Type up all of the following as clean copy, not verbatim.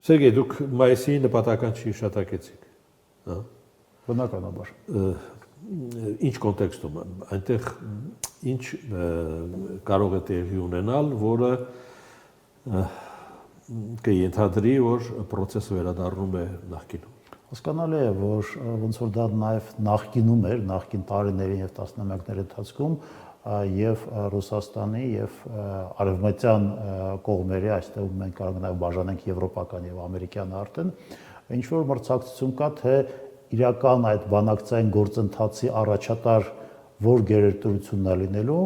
Սերգեյ, դուք մայիսի նպատական չհիշատակեցիք, հա։ Բնականաբար։ Ինչ կոնտեքստում, այնտեղ ինչ կարող է տեղի ունենալ, որը կենթադրի, որ process-ը վերադառնում է նախկինում։ Հասկանալի է, որ ոնց որ դա նաև նախկինում էր, նախկին տարիներին եւ տասնամյակների ընթացքում եւ Ռուսաստանի եւ արևմտյան կողմերի, այստեղ մենք կարող ենք նաև բաժանենք եվրոպական եւ ամերիկյան արտեն, ինչ որ մրցակցություն կա, թե իրական այդ բանակցային գործընթացի առաջատար որ գերերտությունն է լինելու,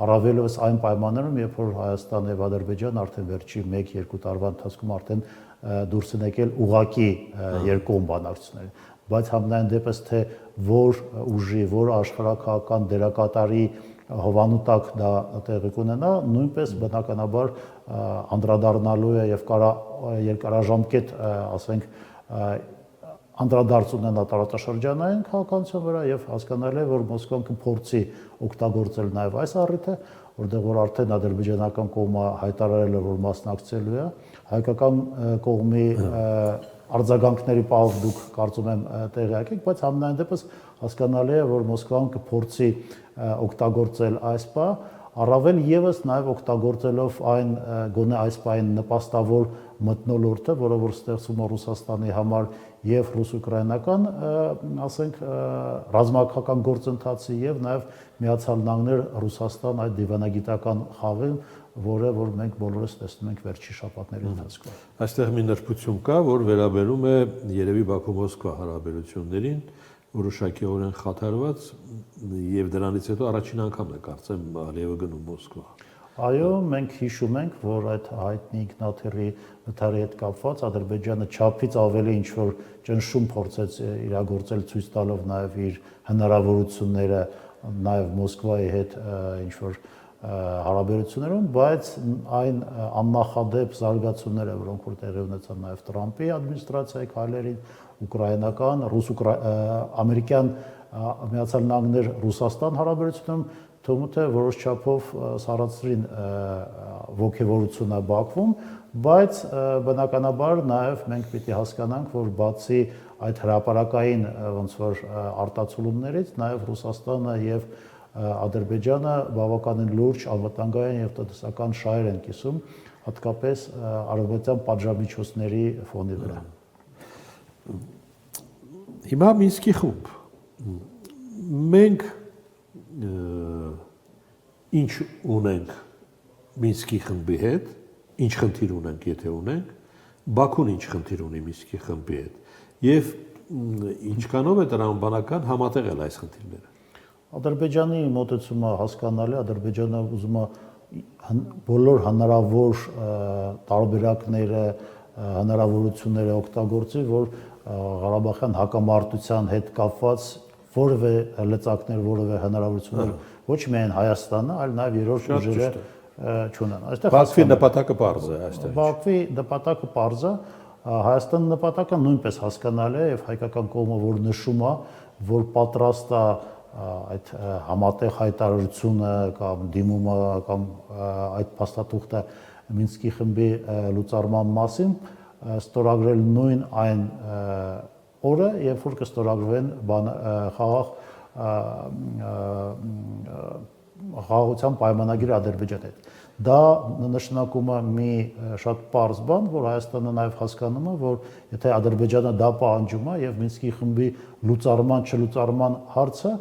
առավելևս այն պայմաններում, երբ որ Հայաստան եւ Ադրբեջան արդեն վերջի 1-2 տարվա ընթացքում արդեն դուրս են եկել ուղակի երկկողմ բանակցությունների, բայց համենայն դեպս թե որ ուժի, որ աշխարհակահական դերակատարի հովանու տակ դա տեղի կունենա, նույնպես բնականաբար անդրադառնալու է եւ կարա երկարաժամկետ, ասենք, անդրադարձ ունենա տարածաշրջանային քաղաքականության վրա եւ հասկանալի է, որ Մոսկվան կփորձի օգտագործել նաեւ այս առիթը, որտեղ որ արդեն ադրբեջանական կողմը հայտարարել է, որ մասնակցելու է, հայկական կողմի արձագանքների պահով դուք կարծում եմ տեղյակ եք, բայց համենայն դեպս հասկանալի է, որ Մոսկվան կփորձի օգտագործել այս պահ, առավել եւս նաեւ օգտագործելով այն գոնե այս պահին նպաստավոր մթնոլորտը, որը որ ստեղծում է Ռուսաստանի համար եւ ռուս-ուկրաինական, ասենք, ռազմական գործընթացի եւ նաեւ Միացյալ Նահանգներ Ռուսաստան այդ դիվանագիտական խաղին, որը որ մենք բոլորս տեսնում ենք վերջի շաբաթների ընթացքում։ Այստեղ մի նրբություն կա, որ վերաբերում է երևի Բաքու-Մոսկվա հարաբերություններին, որոշակիորեն խաթարված եւ դրանից հետո առաջին անգամն է կարծեմ Ալիևը գնում Մոսկվա։ Այո, մենք հիշում ենք, որ այդ հայտնի ինքնաթիռի վթարի հետ կապված Ադրբեջանը չափից ավելի ինչ որ ճնշում փորձեց իրագործել, ցույց տալով նաեւ իր հնարավորությունները նաեւ Մոսկվայի հետ ինչ որ հարաբերություններում, բայց այն աննախադեպ զարգացումները, որոնք որ տեղի ունեցան նաեւ Տրամփի ադմինիստրացիայի քայլերին, ուկրաինական, ամերիկյան Միացյալ Նահանգներ Ռուսաստան հարաբերություններում թվում է որոշ չափով սառացրին ոգևորությունը Բաքվում, բայց բնականաբար նաև մենք պիտի հասկանանք, որ բացի այդ հրապարակային ոնց որ արտացոլումներից, նաև Ռուսաստանը եւ Ադրբեջանը բավականին լուրջ անվտանգային եւ տնտեսական շահեր են կիսում, հատկապես արևմտյան պատժամիջոցների ֆոնի վրա։ Հիմա Մինսկի խումբ։ Մենք ինչ ունենք Մինսկի խմբի հետ, ինչ խնդիր ունենք, եթե ունենք, Բաքուն ինչ խնդիր ունի Մինսկի խմբի հետ, եւ ինչքանով է տրամաբանական համատեղել այս խնդիրները։ Ադրբեջանի մոտեցումը հասկանալի, Ադրբեջանը ուզում է բոլոր հնարավոր տարբերակները, հնարավորությունները օգտագործի, որ Ղարաբաղյան հակամարտության հետ կապված որևէ լծակներ, որևէ հնարավորություններ ոչ միայն Հայաստանը, այլ նաև երրորդ ուժերը չունեն։ Այստեղ Բաքվի նպատակը պարզ է այստեղ։ Բաքվի նպատակը պարզ է, Հայաստանի նպատակը նույնպես հասկանալի է եւ հայկական կողմը որ նշում է, որ պատրաստ է այդ համատեղ հայտարարությունը կամ դիմումը կամ այդ փաստաթուղթը Մինսկի խմբի լուծարման մասին ստորագրել նույն այն օրը, երբ որ կստորագրվեն խաղաղության պայմանագիրը Ադրբեջանի հետ։ Դա նշանակում է մի շատ պարզ բան, որ Հայաստանը նաև հասկանում է, որ եթե Ադրբեջանը դա պահանջում է եւ Մինսկի խմբի լուծարման չլուծարման հարցը,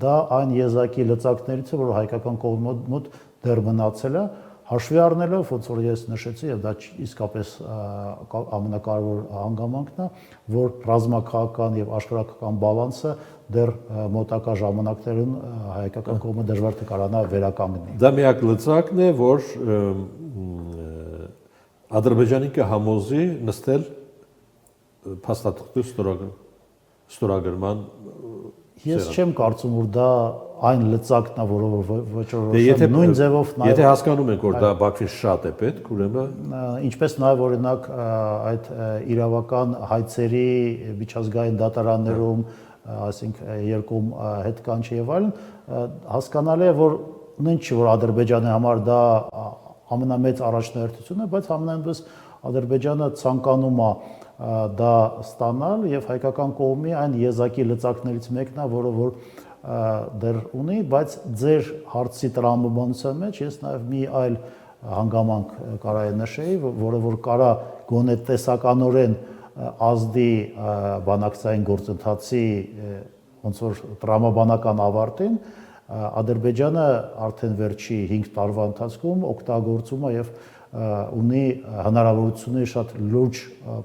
դա այն եզակի լծակներից է, որ հայկական կողմի մոտ դեռ մնացել է, հաշվի առնելով, ոնց որ ես նշեցի, եւ դա իսկապես ամենակարևոր հանգամանքն է, որ ռազմաքաղաքական եւ աշխարհակական բալանսը դեռ մոտակա ժամանակներում հայկական կողմը դժվար թե կարողանա վերականգնի։ Դա միակ լծակն է, որ Ադրբեջանի կհամոզի նստել փաստաթղթի ստորագրման։ Ես չեմ կարծում, որ դա այն լծակն է, որը նույն ձևով նաև Եթե հասկանում ենք, որ դա Բաքվին շատ է պետք, ուրեմն ինչպես նաև օրինակ այդ իրավական հայցերի միջազգային դատարաններում, այսինքն երկում հետ կանչի եւ այլն, հասկանալի է, որ նույն չի, որ Ադրբեջանի համար դա ամենամեծ առաջնահերթությունն է, բայց ամենայնպես Ադրբեջանը ցանկանում է դա ստանալ եւ հայկական կողմի այն եզակի լծակներից մեկն է, որը որ դեռ ունի, բայց ձեր հարցի տրամաբանության մեջ ես նաեւ մի այլ հանգամանք կարա նշեի, որը որ կարա գոնե տեսականորեն ազդի բանակցային գործընթացի ոնց որ տրամաբանական ավարտին, Ադրբեջանը արդեն վերջի 5 տարվա ընթացքում օգտագործում է եւ ունի հնարավորությունների շատ լուրջ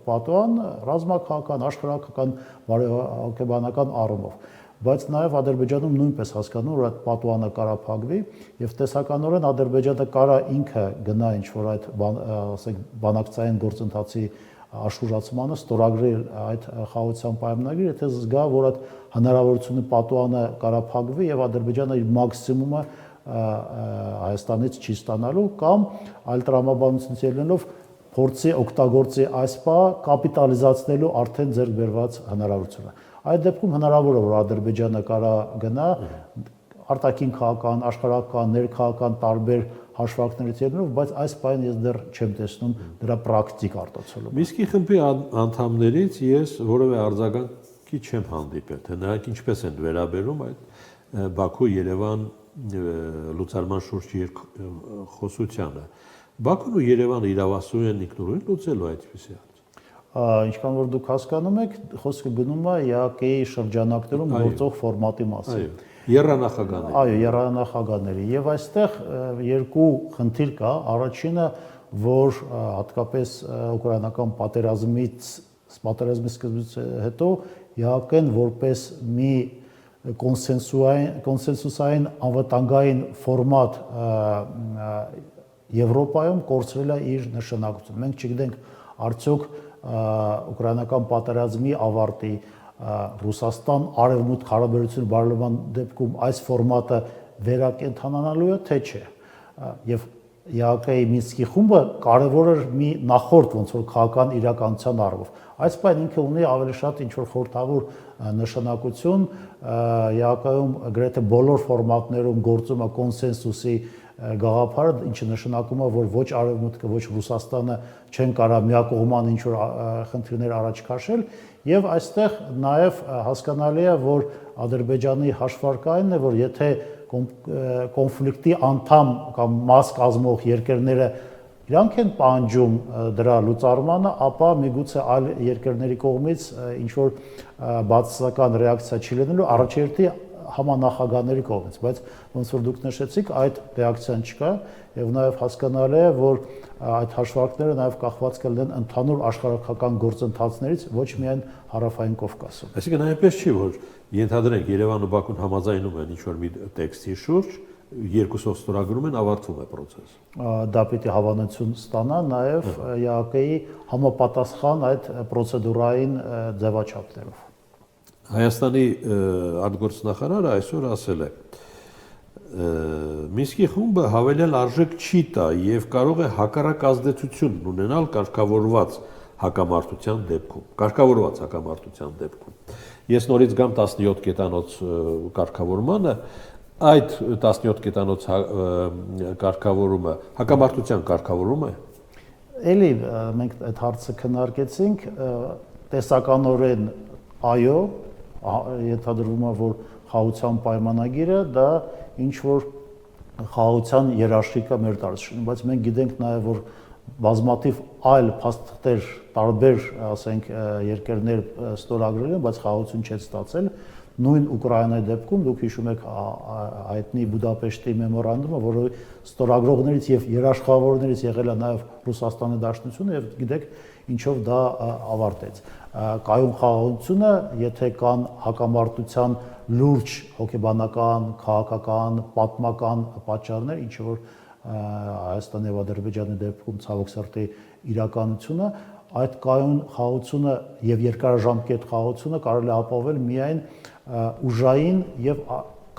պատուհան ռազմաքաղաքական, աշխարհաքաղաքական, բարոյական առումով, բայց նաեւ Ադրբեջանում նույնպես հասկանում որ այդ պատուհանը կարա փակվի եւ տեսականորեն Ադրբեջանը կարա ինքը գնա ինչ որ այդ ասենք բանակցային գործընթացի աշխուժացմանը ստորագրել այդ խաղաղության պայմանագիրը, եթե զգա, որ այդ հնարավորությունը պատուհանը կարա փակվի եւ Ադրբեջանը իր մաքսիմումը Հայաստանից չի ստանալու կամ այլ տրամաբանությունից ելնելով փորձի օգտագործի այս պահը կապիտալիզացնելու արդեն ձեռք բերված հնարավորությունը։ Այդ դեպքում հնարավոր է որ Ադրբեջանը կարա գնա արտաքին քաղաքական, աշխարհական, ներքաղաքական տարբեր հաշվարկներից ելնելով, բայց այս պահին ես դեռ չեմ տեսնում դրա պրակտիկ արտացոլումը։ Միսկի խմբի անդամներից ես որևէ արձագանքի չեմ հանդիպել, թե նրանք ինչպես են վերաբերում այդ Բաքու-Երևան լուծարման շուրջ խոսությանը։ Բաքուն ու Երևանը իրավասու են ինքնուրույն լուծելու այդպիսի հարց։ Ինչքան որ դուք հասկանում եք, խոսքը գնում է ԵԱԿ-ի շրջանակներում գործող ֆորմատի մասին։ Եռանախագահների։ Այո, եռանախագահների։ Եվ այստեղ երկու խնդիր կա։ Առաջինը, որ հատկապես ուկրաինական պատերազմի սկզբից հետո ԵԱԿ-ն որպես մի կոնսենսուսային անվտանգային ֆորմատ Եվրոպայում կորցրել է իր նշանակությունը։ Մենք չգիտենք արդյոք ուկրաինական պատերազմի ավարտի Ռուսաստան արևմուտք հարաբերություն բարելավման դեպքում այս ֆորմատը վերակենդանանալու է թե չէ։ Եվ ԵԱԿ-ի Մինսկի խումբը կարևոր էր մի նախորդ ոնց որ քաղաքական իրականության առումով։ Այս բանը ինքը ունի ավելի շատ ինչ որ խորհրդավոր նշանակություն ԵԱԿ-ում գրեթե բոլոր ֆորմատներում գործում է կոնսենսուսի գաղափարը, ինչը նշանակում է, որ ոչ արևմուտքը, ոչ Ռուսաստանը չեն կարող միակողման ինչ որ խնդիրներ առաջ քաշել, եւ այստեղ նաեւ հասկանալի է, որ Ադրբեջանի հաշվարկայինն է, որ եթե կոնֆլիկտի անդամ կամ մաս կազմող երկրները իրանք են պահանջում դրա լուծարմանը, ապա միգուցե այլ երկրների կողմից ինչ որ բացասական ռեակցիա չի լինելու առաջերտի համանախագահների կողմից, բայց ոնց որ դուք նշեցիք, այդ ռեակցիան չկա եւ նաեւ հասկանալի է, որ այդ հաշվարկները նաեւ կախված կլինեն ընդհանուր աշխարհակական գործընթացներից, ոչ միայն Հարավային Կովկասում։ Այսինքն այնպես չի, որ ենթադրենք Երևանը ու Բաքուն համաձայնում են ինչ որ մի տեքստի շուրջ, երկուսով ստորագրում են, ավարտվում է process։ Դա պիտի հավանություն ստանա նաեւ ԵԱԿ-ի համապատասխան այդ պրոցեդուրային ձևաչափներով։ Հայաստանի արտգործնախարարը այսօր ասել է. Մինսկի խումբը հավելյալ արժեք չի տա եւ կարող է հակառակ ազդեցություն ունենալ կարգավորված հակամարտության դեպքում։ Կարգավորված հակամարտության դեպքում։ Ես նորից գամ 17 կետանոց կարգավորմանը, այդ 17 կետանոց կարգավորումը հակամարտության կարգավորում է։ Էլի մենք այդ հարցը քննարկեցինք, տեսականորեն այո, ենթադրվում է, որ խաղաղության պայմանագիրը դա ինչ որ խաղաղության երաշխիքը մեր տարածքներում, բայց մենք գիտենք նաև որ բազմաթիվ այլ փաստաթղթեր տարբեր, ասենք, երկրներ ստորագրել են, բայց խաղաղություն չէ ստացել։ Նույն Ուկրաինայի դեպքում դուք հիշում եք հայտնի Բուդապեշտի մեմորանդումը, որը ստորագրողներից եւ երաշխավորներից եղել է նաեւ Ռուսաստանի Դաշնությունը եւ գիտեք ինչով դա ավարտեց։ Կայուն խաղաղությունը, եթե կան հակամարտության լուրջ հոգեբանական, քաղաքական, պատմական պատճառներ, ինչը որ Հայաստանի եւ Ադրբեջանի դեպքում ցավոք սրտի իրականությունը, այդ կայուն խաղաղությունը եւ երկարաժամկետ խաղաղությունը կարելի է ապահովել միայն ուժային եւ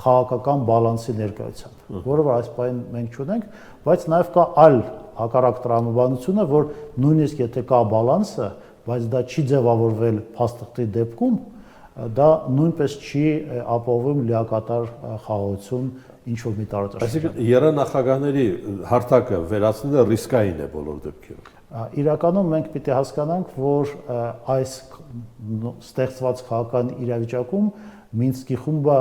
քաղաքական բալանսի ներկայությամբ, որը որ այս պահին մենք չունենք, բայց նաեւ կա այլ հակառակ տրամաբանությունը, որ նույնիսկ եթե կա բալանսը, բայց դա չի ձևավորվել փաստաթղթի դեպքում, դա նույնպես չի ապահովում լիակատար խաղաղություն ինչ որ մի տարածաշրջան։ Այսինքն երանախագահների հարթակը վերացնելը ռիսկային է բոլոր դեպքերում։ Իրականում մենք պիտի հասկանանք, որ այս ստեղծված քաղաքական իրավիճակում Մինսկի խումբը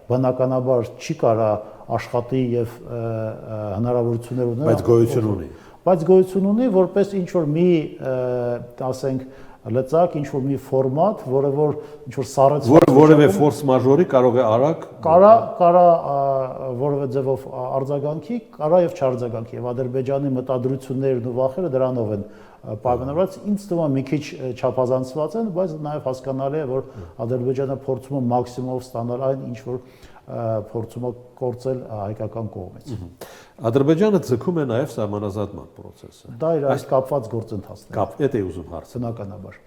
բնականաբար չի կարա աշխատի եւ հնարավորություններ ունենա, բայց գոյություն ունի։ Բայց գոյություն ունի որպես ինչ որ մի, ասենք, լծակ, ինչ որ մի ֆորմատ, որը որ ինչ որ սառեցված որևէ ֆորս մաժորի կարող է արագ կարա որևէ ձևով արձագանքի, կարա եւ չարձագանքի եւ Ադրբեջանի մտադրություններն ու վախերը դրանով են պայմանավորված, ինձ թվում է մի քիչ չափազանցված են, բայց նաեւ հասկանալի է, որ Ադրբեջանը փորձում է մաքսիմումով ստանալ այն, ինչ որ փորձում է կորցել հայկական կողմից։ Ադրբեջանը ձգում է նաև սահմանազատման process-ը։ Դա իր այս կապված գործընթացն է։ Դա է ուզում հարցը։ Բնականաբար։